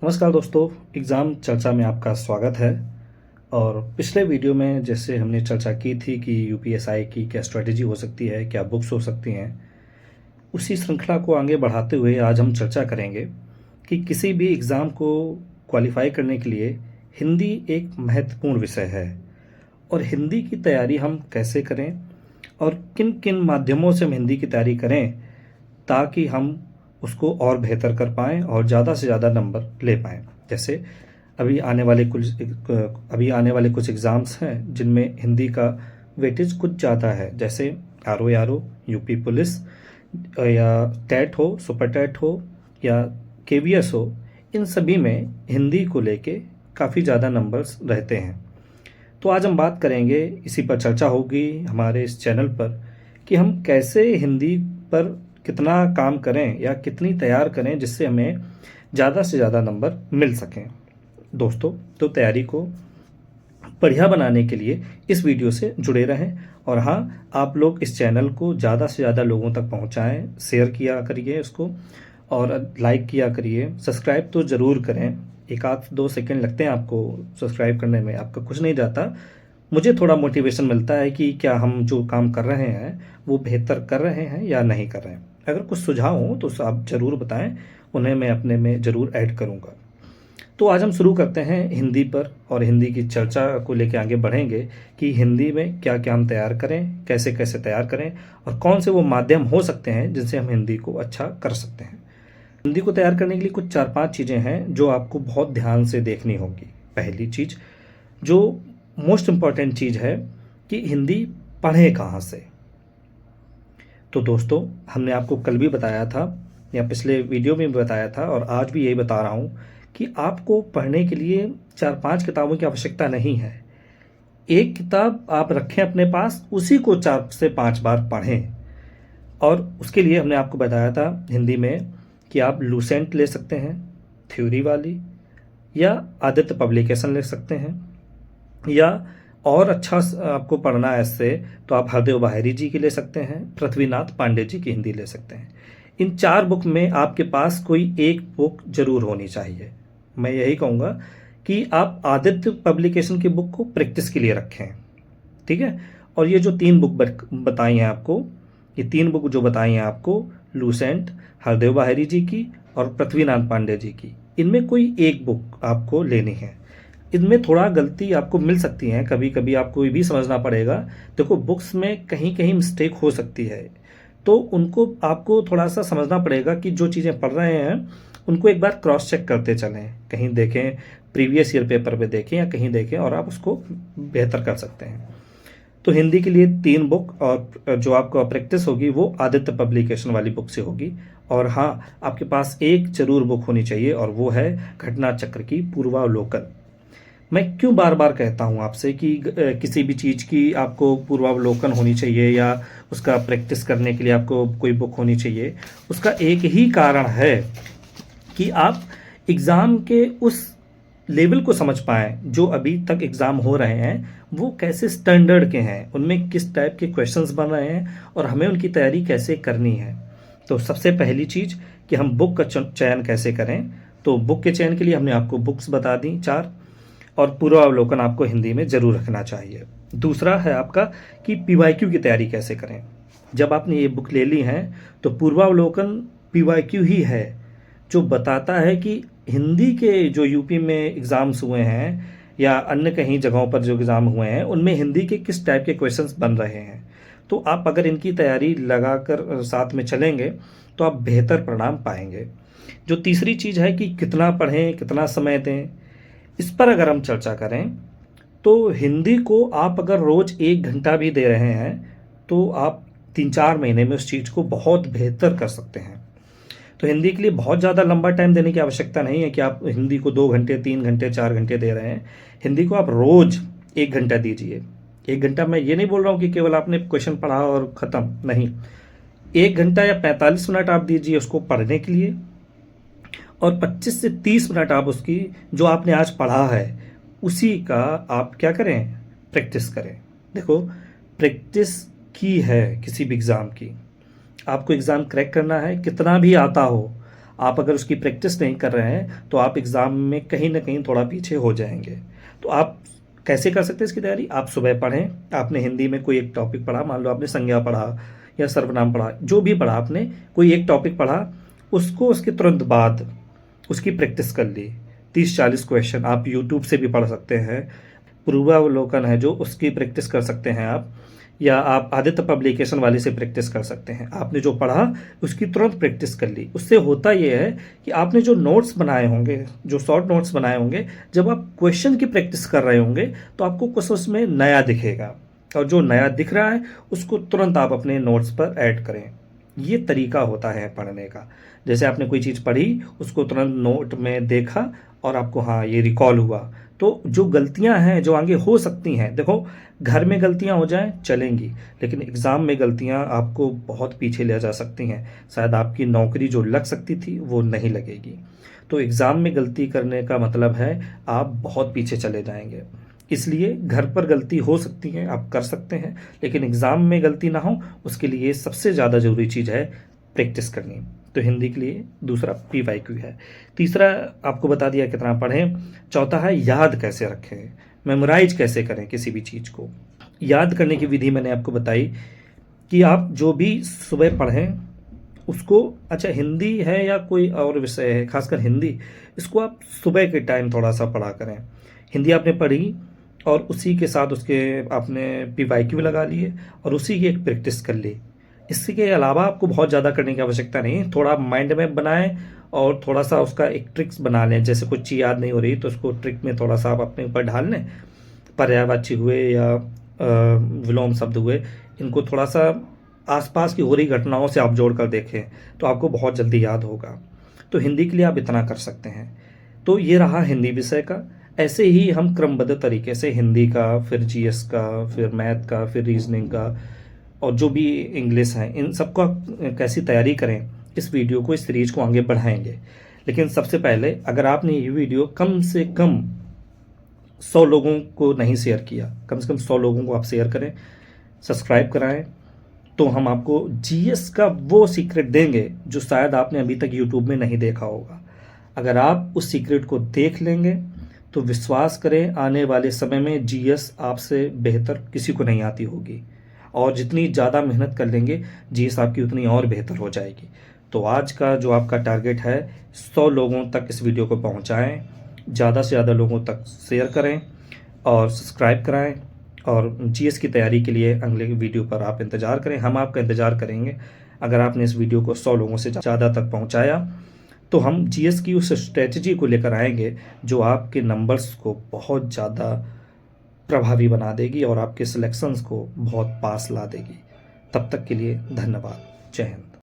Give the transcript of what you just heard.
नमस्कार दोस्तों, एग्ज़ाम चर्चा में आपका स्वागत है। और पिछले वीडियो में जैसे हमने चर्चा की थी कि यूपीएसआई की क्या स्ट्रेटजी हो सकती है, क्या बुक्स हो सकती हैं, उसी श्रृंखला को आगे बढ़ाते हुए आज हम चर्चा करेंगे कि किसी भी एग्ज़ाम को क्वालिफाई करने के लिए हिंदी एक महत्वपूर्ण विषय है। और हिंदी की तैयारी हम कैसे करें और किन किन माध्यमों से हम हिंदी की तैयारी करें ताकि हम उसको और बेहतर कर पाएँ और ज़्यादा से ज़्यादा नंबर ले पाएँ। जैसे अभी आने वाले कुछ एग्ज़ाम्स हैं जिनमें हिंदी का वेटेज कुछ ज़्यादा है, जैसे आरओ यूपी पुलिस या टेट हो, सुपर टेट हो या केवीएस हो। इन सभी में हिंदी को लेके काफ़ी ज़्यादा नंबर्स रहते हैं। तो आज हम बात करेंगे, इसी पर चर्चा होगी हमारे इस चैनल पर कि हम कैसे हिंदी पर कितना काम करें या कितनी तैयार करें जिससे हमें ज़्यादा से ज़्यादा नंबर मिल सकें। दोस्तों, तो तैयारी को बढ़िया बनाने के लिए इस वीडियो से जुड़े रहें। और हाँ, आप लोग इस चैनल को ज़्यादा से ज़्यादा लोगों तक पहुँचाएँ, शेयर किया करिए इसको और लाइक किया करिए। सब्सक्राइब तो ज़रूर करें, एक आध 2 सेकंड लगते हैं आपको सब्सक्राइब करने में, आपका कुछ नहीं जाता। मुझे थोड़ा मोटिवेशन मिलता है कि क्या हम जो काम कर रहे हैं वो बेहतर कर रहे हैं या नहीं कर रहे हैं। अगर कुछ सुझाव हो तो आप ज़रूर बताएं, उन्हें मैं अपने में ज़रूर ऐड करूँगा। तो आज हम शुरू करते हैं हिंदी पर और हिंदी की चर्चा को लेकर आगे बढ़ेंगे कि हिंदी में क्या क्या हम तैयार करें, कैसे कैसे तैयार करें और कौन से वो माध्यम हो सकते हैं जिनसे हम हिंदी को अच्छा कर सकते हैं। हिंदी को तैयार करने के लिए कुछ 4-5 चीज़ें हैं जो आपको बहुत ध्यान से देखनी होगी। पहली चीज़, जो मोस्ट इम्पॉर्टेंट चीज़ है कि हिंदी पढ़ें कहाँ से। तो दोस्तों, हमने आपको कल भी बताया था या पिछले वीडियो में भी बताया था और आज भी यही बता रहा हूँ कि आपको पढ़ने के लिए 4-5 किताबों की आवश्यकता नहीं है। एक किताब आप रखें अपने पास, उसी को 4 से 5 बार पढ़ें। और उसके लिए हमने आपको बताया था हिंदी में कि आप लूसेंट ले सकते हैं, थ्योरी वाली, या आदित्य पब्लिकेशन ले सकते हैं, या और अच्छा आपको पढ़ना है इससे तो आप हरदेव बाहेरी जी की ले सकते हैं, पृथ्वीनाथ पांडे जी की हिंदी ले सकते हैं। इन 4 बुक में आपके पास कोई एक बुक जरूर होनी चाहिए। मैं यही कहूँगा कि आप आदित्य पब्लिकेशन की बुक को प्रैक्टिस के लिए रखें, ठीक है। और ये जो 3 बुक बताई हैं आपको, ये 3 बुक जो बताई हैं आपको, लूसेंट, हरदेव बाहेरी जी की और पृथ्वीनाथ पांडे जी की, इनमें कोई एक बुक आपको लेनी है। इनमें थोड़ा गलती आपको मिल सकती है, कभी कभी आपको ये भी समझना पड़ेगा। देखो, बुक्स में कहीं कहीं मिस्टेक हो सकती है, तो उनको आपको थोड़ा सा समझना पड़ेगा कि जो चीज़ें पढ़ रहे हैं उनको एक बार क्रॉस चेक करते चलें, कहीं देखें, प्रीवियस ईयर पेपर पे देखें या कहीं देखें, और आप उसको बेहतर कर सकते हैं। तो हिंदी के लिए 3 बुक, और जो आपको प्रैक्टिस होगी वो आदित्य पब्लिकेशन वाली बुक से होगी। और हाँ, आपके पास एक जरूर बुक होनी चाहिए और वो है घटना चक्र की पूर्वावलोकन। मैं क्यों बार बार कहता हूँ आपसे कि किसी भी चीज़ की आपको पूर्वावलोकन होनी चाहिए या उसका प्रैक्टिस करने के लिए आपको कोई बुक होनी चाहिए, उसका एक ही कारण है कि आप एग्ज़ाम के उस लेवल को समझ पाएँ जो अभी तक एग्ज़ाम हो रहे हैं वो कैसे स्टैंडर्ड के हैं, उनमें किस टाइप के क्वेश्चंस बन रहे हैं और हमें उनकी तैयारी कैसे करनी है। तो सबसे पहली चीज़ कि हम बुक का चयन कैसे करें। तो बुक के चयन के लिए हमने आपको बुक्स बता दी 4, और पूर्वावलोकन आपको हिंदी में ज़रूर रखना चाहिए। दूसरा है आपका कि पीवाईक्यू की तैयारी कैसे करें। जब आपने ये बुक ले ली है तो पूर्वावलोकन पीवाईक्यू ही है जो बताता है कि हिंदी के जो यूपी में एग्ज़ाम्स हुए हैं या अन्य कहीं जगहों पर जो एग्ज़ाम हुए हैं उनमें हिंदी के किस टाइप के क्वेश्चंस बन रहे हैं। तो आप अगर इनकी तैयारी लगाकर साथ में चलेंगे तो आप बेहतर परिणाम पाएंगे। जो तीसरी चीज़ है कि कितना पढ़ें, कितना समय दें, इस पर अगर हम चर्चा करें तो हिंदी को आप अगर रोज़ 1 घंटा भी दे रहे हैं तो आप 3-4 महीने में उस चीज़ को बहुत बेहतर कर सकते हैं। तो हिंदी के लिए बहुत ज़्यादा लंबा टाइम देने की आवश्यकता नहीं है कि आप हिंदी को 2 घंटे, 3 घंटे, 4 घंटे दे रहे हैं। हिंदी को आप रोज़ 1 घंटा दीजिए। 1 घंटा, मैं ये नहीं बोल रहा हूँ कि केवल आपने क्वेश्चन पढ़ा और ख़त्म, नहीं। 1 घंटा या 45 मिनट आप दीजिए उसको पढ़ने के लिए, और 25 से 30 मिनट आप उसकी जो आपने आज पढ़ा है उसी का आप क्या करें, प्रैक्टिस करें। देखो, प्रैक्टिस की है किसी भी एग्ज़ाम की। आपको एग्ज़ाम क्रैक करना है, कितना भी आता हो, आप अगर उसकी प्रैक्टिस नहीं कर रहे हैं तो आप एग्ज़ाम में कहीं ना कहीं थोड़ा पीछे हो जाएंगे। तो आप कैसे कर सकते हैं इसकी तैयारी? आप सुबह पढ़ें, आपने हिंदी में कोई एक टॉपिक पढ़ा, मान लो आपने संज्ञा पढ़ा या सर्वनाम पढ़ा, जो भी पढ़ा आपने, कोई एक टॉपिक पढ़ा, उसको उसके तुरंत बाद उसकी प्रैक्टिस कर ली। 30-40 क्वेश्चन आप यूट्यूब से भी पढ़ सकते हैं, पूर्वावलोकन है जो उसकी प्रैक्टिस कर सकते हैं आप, या आप आदित्य पब्लिकेशन वाले से प्रैक्टिस कर सकते हैं। आपने जो पढ़ा उसकी तुरंत प्रैक्टिस कर ली। उससे होता यह है कि आपने जो नोट्स बनाए होंगे, जो शॉर्ट नोट्स बनाए होंगे, जब आप क्वेश्चन की प्रैक्टिस कर रहे होंगे तो आपको कुछ उसमें नया दिखेगा, और जो नया दिख रहा है उसको तुरंत आप अपने नोट्स पर ऐड करें। ये तरीका होता है पढ़ने का। जैसे आपने कोई चीज़ पढ़ी, उसको तुरंत नोट में देखा और आपको हाँ ये रिकॉल हुआ, तो जो गलतियां हैं जो आगे हो सकती हैं, देखो घर में गलतियां हो जाएं चलेंगी, लेकिन एग्ज़ाम में गलतियां आपको बहुत पीछे ले जा सकती हैं। शायद आपकी नौकरी जो लग सकती थी वो नहीं लगेगी। तो एग्ज़ाम में गलती करने का मतलब है आप बहुत पीछे चले जाएंगे। इसलिए घर पर गलती हो सकती है, आप कर सकते हैं, लेकिन एग्ज़ाम में गलती ना हो उसके लिए सबसे ज़्यादा ज़रूरी चीज़ है प्रैक्टिस करनी। तो हिंदी के लिए दूसरा PYQ है। तीसरा आपको बता दिया कितना पढ़ें। चौथा है याद कैसे रखें, मेमोराइज कैसे करें किसी भी चीज़ को। याद करने की विधि मैंने आपको बताई कि आप जो भी सुबह पढ़ें उसको, अच्छा हिंदी है या कोई और विषय है, खासकर हिंदी, इसको आप सुबह के टाइम थोड़ा सा पढ़ा करें। हिंदी आपने पढ़ी और उसी के साथ उसके आपने PYQ लगा लिए और उसी की एक प्रैक्टिस कर ली। इसके अलावा आपको बहुत ज़्यादा करने की आवश्यकता नहीं है। थोड़ा माइंड मैप बनाएं और थोड़ा सा उसका एक ट्रिक्स बना लें। जैसे कुछ चीज़ याद नहीं हो रही तो उसको ट्रिक में थोड़ा सा आप अपने ऊपर ढाल लें। पर्यायवाची हुए या विलोम शब्द हुए, इनको थोड़ा सा आसपास की हो रही घटनाओं से आप जोड़ कर देखें तो आपको बहुत जल्दी याद होगा। तो हिंदी के लिए आप इतना कर सकते हैं। तो ये रहा हिंदी विषय का। ऐसे ही हम क्रमबद्ध तरीके से हिंदी का, फिर GS का, फिर मैथ का, फिर रीजनिंग का, और जो भी इंग्लिश है, इन सबका कैसी तैयारी करें, इस वीडियो को, इस सीरीज को आगे बढ़ाएंगे। लेकिन सबसे पहले अगर आपने ये वीडियो कम से कम 100 लोगों को नहीं शेयर किया, कम से कम 100 लोगों को आप शेयर करें, सब्सक्राइब कराएं, तो हम आपको GS का वो सीक्रेट देंगे जो शायद आपने अभी तक यूट्यूब में नहीं देखा होगा। अगर आप उस सीक्रेट को देख लेंगे तो विश्वास करें आने वाले समय में GS आपसे बेहतर किसी को नहीं आती होगी, और जितनी ज़्यादा मेहनत कर लेंगे GS आपकी उतनी और बेहतर हो जाएगी। तो आज का जो आपका टारगेट है, 100 लोगों तक इस वीडियो को पहुंचाएं, ज़्यादा से ज़्यादा लोगों तक शेयर करें और सब्सक्राइब कराएं। और GS की तैयारी के लिए अगले वीडियो पर आप इंतज़ार करें, हम आपका इंतज़ार करेंगे। अगर आपने इस वीडियो को 100 लोगों से ज़्यादा तक पहुंचाया तो हम GS की उस स्ट्रेटजी को लेकर आएंगे जो आपके नंबर्स को बहुत ज़्यादा प्रभावी बना देगी और आपके सिलेक्शंस को बहुत पास ला देगी। तब तक के लिए धन्यवाद। जय हिंद।